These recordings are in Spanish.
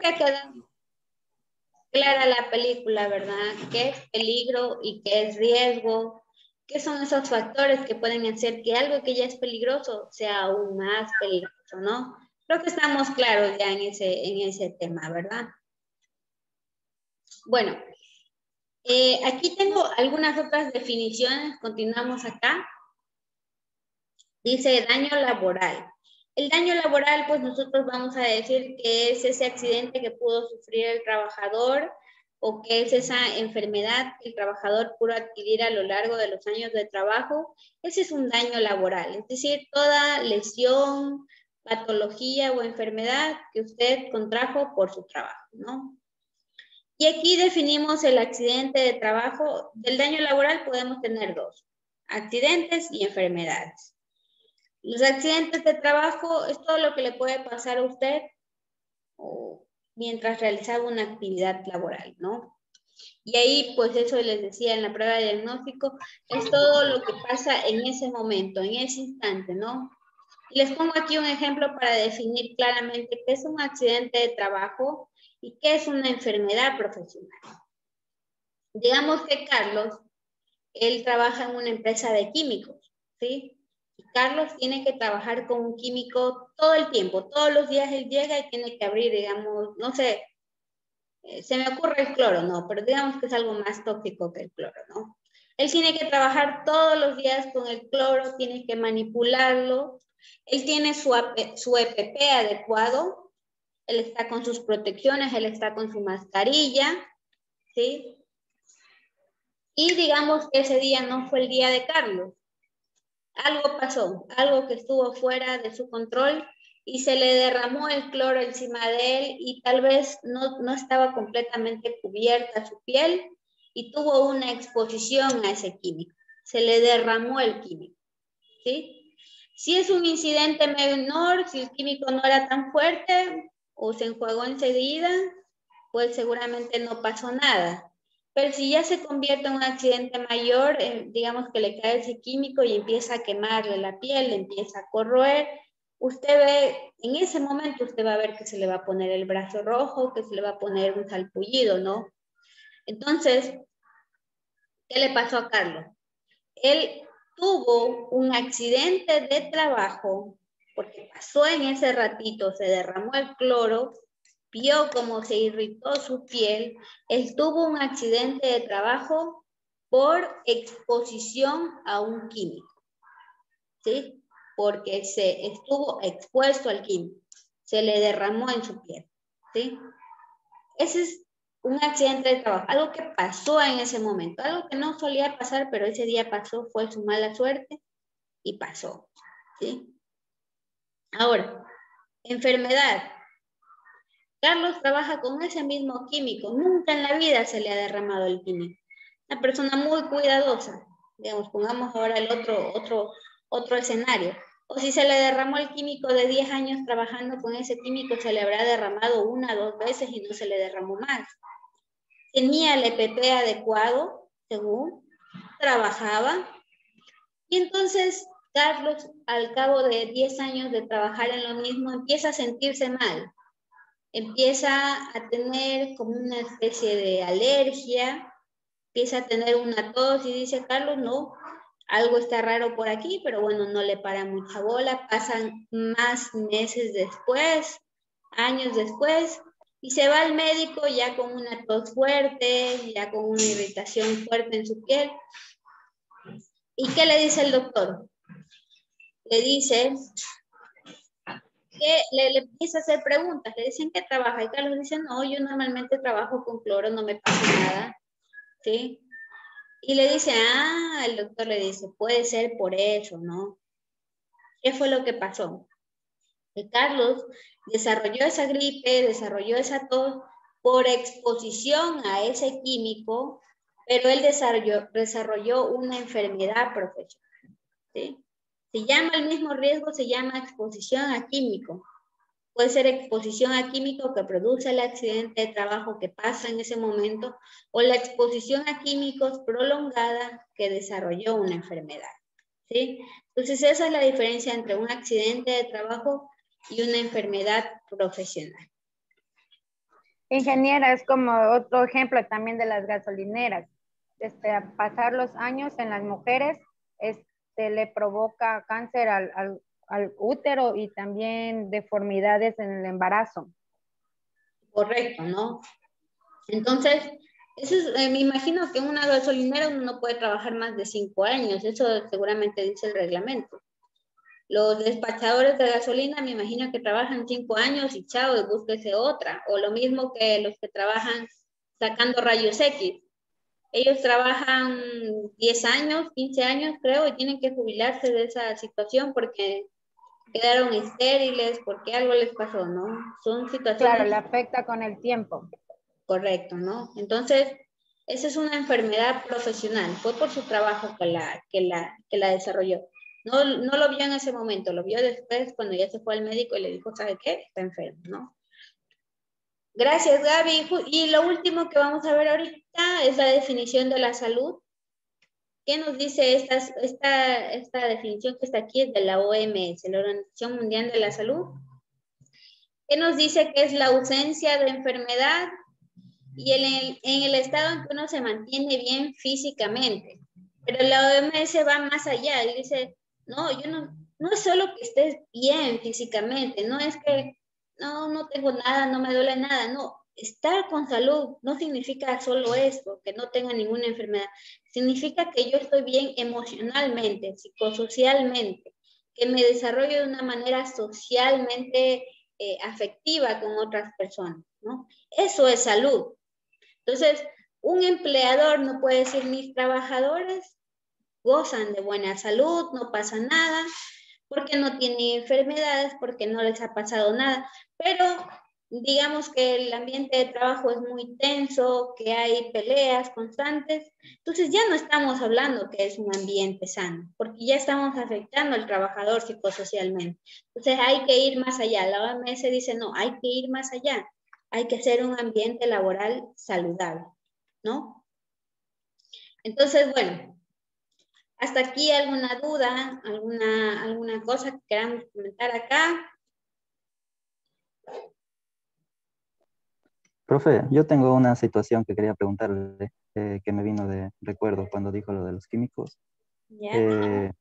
que ha quedado clara la película, ¿verdad? ¿Qué es peligro y qué es riesgo? ¿Qué son esos factores que pueden hacer que algo que ya es peligroso sea aún más peligroso, ¿no? Creo que estamos claros ya en ese tema, ¿verdad? Bueno, aquí tengo algunas otras definiciones, continuamos acá. Dice daño laboral. El daño laboral, pues nosotros vamos a decir que es ese accidente que pudo sufrir el trabajador o que es esa enfermedad que el trabajador pudo adquirir a lo largo de los años de trabajo. Ese es un daño laboral, es decir, toda lesión, patología o enfermedad que usted contrajo por su trabajo, ¿no? Y aquí definimos el accidente de trabajo. Del daño laboral podemos tener dos, accidentes y enfermedades. Los accidentes de trabajo es todo lo que le puede pasar a usted mientras realizaba una actividad laboral, ¿no? Y ahí, pues eso les decía en la prueba de diagnóstico, es todo lo que pasa en ese momento, en ese instante, ¿no? Y les pongo aquí un ejemplo para definir claramente qué es un accidente de trabajo y qué es una enfermedad profesional. Digamos que Carlos, él trabaja en una empresa de químicos, ¿sí? Carlos tiene que trabajar con un químico todo el tiempo, todos los días él llega y tiene que abrir, digamos, no sé, se me ocurre el cloro, no, pero digamos que es algo más tóxico que el cloro, ¿no? Él tiene que trabajar todos los días con el cloro, tiene que manipularlo, él tiene su EPP adecuado, él está con sus protecciones, él está con su mascarilla, ¿sí? Y digamos que ese día no fue el día de Carlos. Algo pasó, algo que estuvo fuera de su control y se le derramó el cloro encima de él y tal vez no estaba completamente cubierta su piel y tuvo una exposición a ese químico. Se le derramó el químico, ¿sí? Si es un incidente menor, si el químico no era tan fuerte o se enjuagó enseguida, pues seguramente no pasó nada. Pero si ya se convierte en un accidente mayor, digamos que le cae ese químico y empieza a quemarle la piel, le empieza a corroer, usted ve, en ese momento usted va a ver que se le va a poner el brazo rojo, que se le va a poner un salpullido, ¿no? Entonces, ¿qué le pasó a Carlos? Él tuvo un accidente de trabajo, porque pasó en ese ratito, se derramó el cloro, vio cómo se irritó su piel, él tuvo un accidente de trabajo por exposición a un químico, ¿sí? Porque se estuvo expuesto al químico, se le derramó en su piel, ¿sí? Ese es un accidente de trabajo, algo que pasó en ese momento, algo que no solía pasar, pero ese día pasó, fue su mala suerte y pasó, ¿sí? Ahora, enfermedad. Carlos trabaja con ese mismo químico, nunca en la vida se le ha derramado el químico. Una persona muy cuidadosa, digamos, pongamos ahora el otro escenario. O si se le derramó el químico de 10 años trabajando con ese químico, se le habrá derramado 1 o 2 veces y no se le derramó más. Tenía el EPP adecuado, según, trabajaba. Y entonces Carlos, al cabo de 10 años de trabajar en lo mismo, empieza a sentirse mal. Empieza a tener como una especie de alergia, empieza a tener una tos y dice, Carlos, no, algo está raro por aquí, pero bueno, no le para mucha bola. Pasan más meses después, años después, y se va al médico ya con una tos fuerte, ya con una irritación fuerte en su piel. ¿Y qué le dice el doctor? Le dice que le empieza a hacer preguntas, le dicen que trabaja, y Carlos dice, no, yo normalmente trabajo con cloro, no me pasa nada, ¿sí? Y le dice, el doctor le dice, puede ser por eso, ¿no? ¿Qué fue lo que pasó? Que Carlos desarrolló esa gripe, desarrolló esa tos por exposición a ese químico, pero él desarrolló una enfermedad profesional, ¿sí? Se llama el mismo riesgo, se llama exposición a químico. Puede ser exposición a químico que produce el accidente de trabajo que pasa en ese momento o la exposición a químicos prolongada que desarrolló una enfermedad, ¿sí? Entonces esa es la diferencia entre un accidente de trabajo y una enfermedad profesional. Ingeniera, es como otro ejemplo también de las gasolineras. A pasar los años en las mujeres, le provoca cáncer al útero y también deformidades en el embarazo. Correcto, ¿no? Entonces, eso es, me imagino que en una gasolinera uno no puede trabajar más de 5 años, eso seguramente dice el reglamento. Los despachadores de gasolina me imagino que trabajan 5 años y chao, y búsquese otra. O lo mismo que los que trabajan sacando rayos X. Ellos trabajan 10 años, 15 años creo, y tienen que jubilarse de esa situación porque quedaron estériles, porque algo les pasó, ¿no? Son Claro, situaciones le afecta con el tiempo. correctas, ¿no? Entonces, esa es una enfermedad profesional, fue por su trabajo que la desarrolló. No, no lo vio en ese momento, lo vio después cuando ya se fue al médico y le dijo, ¿sabe qué? Está enfermo, ¿no? Gracias, Gaby. Y lo último que vamos a ver ahorita es la definición de la salud. ¿Qué nos dice esta definición que está aquí? Es de la OMS, la Organización Mundial de la Salud. ¿Qué nos dice que es la ausencia de enfermedad y en el estado en que uno se mantiene bien físicamente? Pero la OMS va más allá y dice, no, no es solo que estés bien físicamente, no es que no tengo nada, no me duele nada, no. Estar con salud no significa solo esto, que no tenga ninguna enfermedad. Significa que yo estoy bien emocionalmente, psicosocialmente, que me desarrollo de una manera socialmente afectiva con otras personas, ¿no? Eso es salud. Entonces, un empleador no puede decir, mis trabajadores gozan de buena salud, no pasa nada, porque no tienen enfermedades, porque no les ha pasado nada, pero digamos que el ambiente de trabajo es muy tenso, que hay peleas constantes, entonces ya no estamos hablando que es un ambiente sano, porque ya estamos afectando al trabajador psicosocialmente. Entonces hay que ir más allá. La OMS dice, no, hay que ir más allá, hay que hacer un ambiente laboral saludable, ¿no? Entonces, bueno, hasta aquí alguna duda, alguna cosa que queramos comentar acá. Profe, yo tengo una situación que quería preguntarle, que me vino de recuerdo cuando dijo lo de los químicos. ¿Ya? Eh,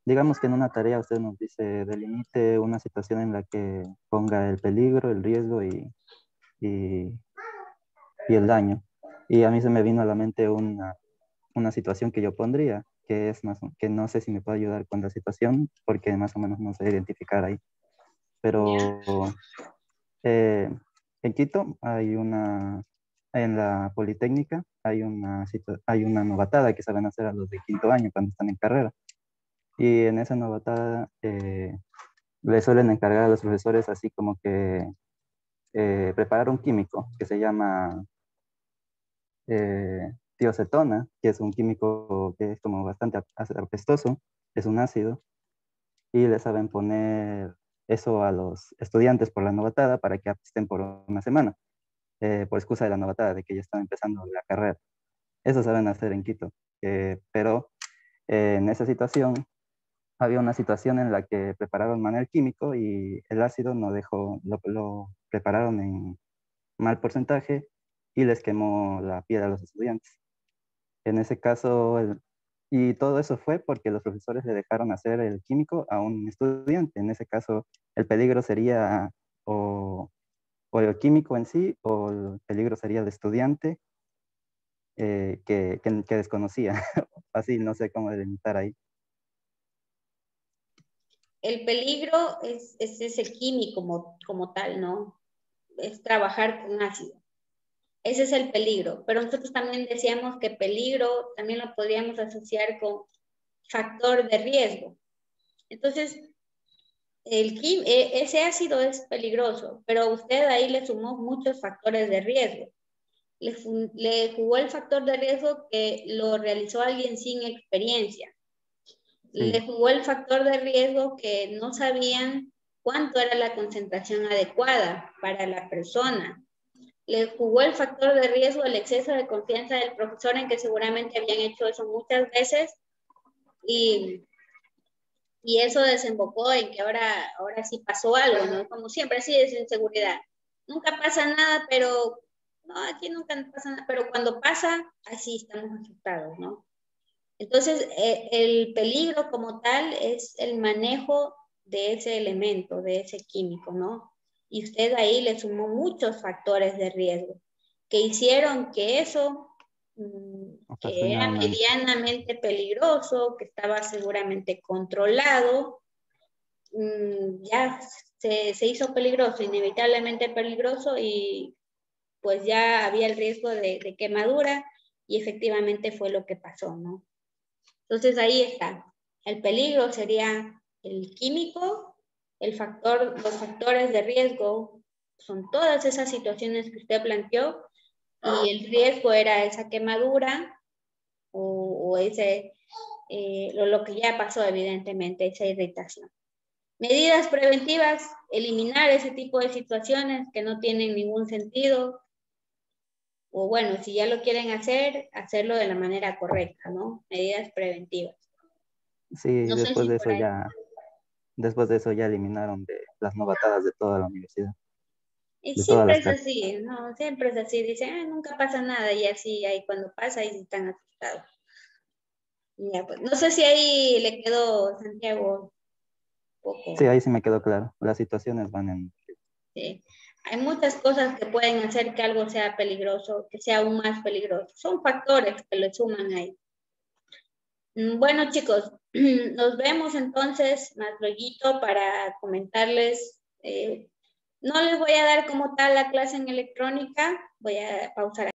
digamos que en una tarea usted nos dice, delimite una situación en la que ponga el peligro, el riesgo y, y el daño. Y a mí se me vino a la mente una situación que yo pondría, que es más, que no sé si me puede ayudar con la situación, porque más o menos no sé identificar ahí. ¿Ya? Pero eh, en Quito en la Politécnica hay una novatada que saben hacer a los de quinto año cuando están en carrera. Y en esa novatada le suelen encargar a los profesores así como que preparar un químico que se llama tiocetona, que es un químico que es como bastante apestoso, es un ácido, y le saben poner eso a los estudiantes por la novatada para que apesten por una semana, por excusa de la novatada, de que ya están empezando la carrera. Eso saben hacer en Quito. Pero en esa situación, había una situación en la que prepararon manual químico y el ácido no dejó, lo prepararon en mal porcentaje y les quemó la piel a los estudiantes. En ese caso, y todo eso fue porque los profesores le dejaron hacer el químico a un estudiante. En ese caso, el peligro sería o, o el químico en sí, o el peligro sería el estudiante que desconocía. Así, no sé cómo delimitar ahí. El peligro es ese químico como tal, ¿no? Es trabajar con ácido. Ese es el peligro. Pero nosotros también decíamos que peligro también lo podríamos asociar con factor de riesgo. Entonces, ese ácido es peligroso, pero usted ahí le sumó muchos factores de riesgo. Le jugó el factor de riesgo que lo realizó alguien sin experiencia. Le Sí, jugó el factor de riesgo que no sabían cuánto era la concentración adecuada para la persona. Le jugó el factor de riesgo el exceso de confianza del profesor en que seguramente habían hecho eso muchas veces y, y eso desembocó en que ahora sí pasó algo, ¿no? Como siempre, así es inseguridad. nunca pasa nada, pero no, aquí nunca pasa nada, pero cuando pasa, así estamos asustados, ¿no? Entonces, el peligro como tal es el manejo de ese elemento, de ese químico, ¿no? Y usted ahí le sumó muchos factores de riesgo que hicieron que eso que era Ocasionalmente. medianamente peligroso, que estaba seguramente controlado, ya se hizo peligroso, inevitablemente peligroso, y pues ya había el riesgo de quemadura, y efectivamente fue lo que pasó, ¿no? Entonces ahí está. El peligro sería el químico, los factores de riesgo son todas esas situaciones que usted planteó, y el riesgo era esa quemadura o ese, lo que ya pasó evidentemente, esa irritación. Medidas preventivas, eliminar ese tipo de situaciones que no tienen ningún sentido, o bueno, si ya lo quieren hacer, hacerlo de la manera correcta, ¿no? Medidas preventivas. Sí, No sé después si de por eso ahí. después de eso ya eliminaron de las novatadas de toda la universidad, Y de todas siempre las es cartas. así, ¿no? Siempre es así. Dicen, nunca pasa nada, y así, ahí cuando pasa, ahí están asustados. Ya, pues, no sé si ahí le quedó, Santiago, Sí, poco. ahí sí me quedó claro. Las situaciones van en... Sí. Hay muchas cosas que pueden hacer que algo sea peligroso, que sea aún más peligroso. Son factores que le suman ahí. Bueno, chicos, nos vemos entonces más luego para comentarles. No les voy a dar como tal la clase en electrónica, voy a pausar.